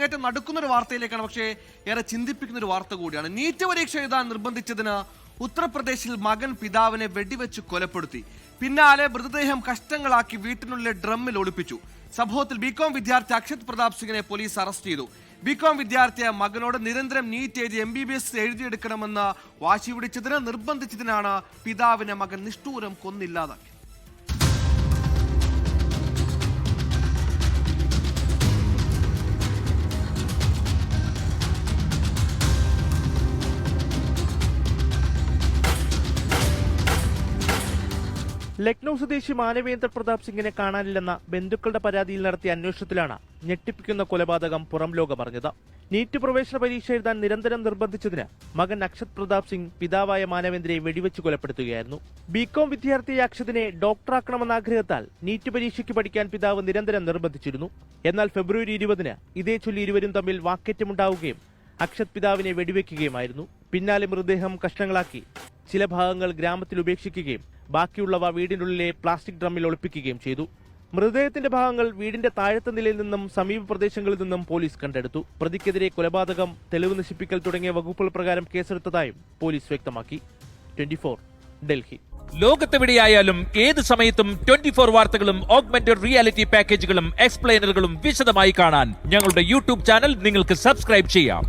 അങ്ങേറ്റം നടക്കുന്ന ഒരു വാർത്തയിലേക്കാണ്, പക്ഷേ ഏറെ ചിന്തിപ്പിക്കുന്ന ഒരു വാർത്ത കൂടിയാണ്. നീറ്റ് പരീക്ഷ എഴുതാൻ നിർബന്ധിച്ചതിന് ഉത്തർപ്രദേശിൽ മകൻ പിതാവിനെ വെടിവെച്ച് കൊലപ്പെടുത്തി. പിന്നാലെ മൃതദേഹം കഷ്ടങ്ങളാക്കി വീട്ടിനുള്ളിലെ ഡ്രമ്മിൽ ഒളിപ്പിച്ചു. സംഭവത്തിൽ ബികോം വിദ്യാർത്ഥി അക്ഷത് പ്രതാപ് സിംഗിനെ പോലീസ് അറസ്റ്റ് ചെയ്തു. ബികോം വിദ്യാർത്ഥിയെ മകനോട് നിരന്തരം നീറ്റ് എഴുതി MBBS എഴുതിയെടുക്കണമെന്ന് വാശി പിടിച്ചതിന് നിർബന്ധിച്ചതിനാണ് പിതാവിനെ മകൻ നിഷ്ഠൂരം കൊന്നില്ലാതാക്കി. ലക്നൌ സ്വദേശി മാനവേന്ദ്ര പ്രതാപ് സിംഗിനെ കാണാനില്ലെന്ന ബന്ധുക്കളുടെ പരാതിയിൽ നടത്തിയ അന്വേഷണത്തിലാണ് ഞെട്ടിപ്പിക്കുന്ന കൊലപാതകം പുറം ലോകമറിഞ്ഞത്. നീറ്റ് പ്രവേശന പരീക്ഷ എഴുതാൻ നിരന്തരം നിർബന്ധിച്ചതിന് മകൻ അക്ഷത് പ്രതാപ് സിംഗ് പിതാവായ മാനവേന്ദ്രയെ വെടിവെച്ച് കൊലപ്പെടുത്തുകയായിരുന്നു. ബികോം വിദ്യാർത്ഥിയായ അക്ഷതിനെ ഡോക്ടറാക്കണമെന്ന ആഗ്രഹത്താൽ നീറ്റ് പരീക്ഷയ്ക്ക് പഠിക്കാൻ പിതാവ് നിരന്തരം നിർബന്ധിച്ചിരുന്നു. എന്നാൽ ഫെബ്രുവരി 20-ന് ഇതേ ചൊല്ലി ഇരുവരും തമ്മിൽ വാക്കേറ്റമുണ്ടാവുകയും അക്ഷത് പിതാവിനെ വെടിവെക്കുകയുമായിരുന്നു. പിന്നാലെ മൃതദേഹം കഷ്ണങ്ങളാക്കി ചില ഭാഗങ്ങൾ ഗ്രാമത്തിൽ ഉപേക്ഷിക്കുകയും ബാക്കിയുള്ളവ വീടിനുള്ളിലെ പ്ലാസ്റ്റിക് ഡ്രമ്മിൽ ഒളിപ്പിക്കുകയും ചെയ്തു. മൃതദേഹത്തിന്റെ ഭാഗങ്ങൾ വീടിന്റെ താഴത്തെ നിലയിൽ നിന്നും സമീപ പ്രദേശങ്ങളിൽ നിന്നും പോലീസ് കണ്ടെടുത്തു. പ്രതിക്കെതിരെ കൊലപാതകം, തെളിവ് നശിപ്പിക്കൽ തുടങ്ങിയ വകുപ്പുകൾ പ്രകാരം കേസെടുത്തതായും പോലീസ് വ്യക്തമാക്കി. 24 ഡൽഹി. ലോകത്തെവിടെയായാലും ഏത് സമയത്തും 24 വാർത്തകളും ഓഗ്മെന്റഡ് റിയാലിറ്റി പാക്കേജുകളും എക്സ്പ്ലെയിനറുകളും വിശദമായി കാണാൻ ഞങ്ങളുടെ യൂട്യൂബ് ചാനൽ നിങ്ങൾക്ക് സബ്സ്ക്രൈബ് ചെയ്യാം.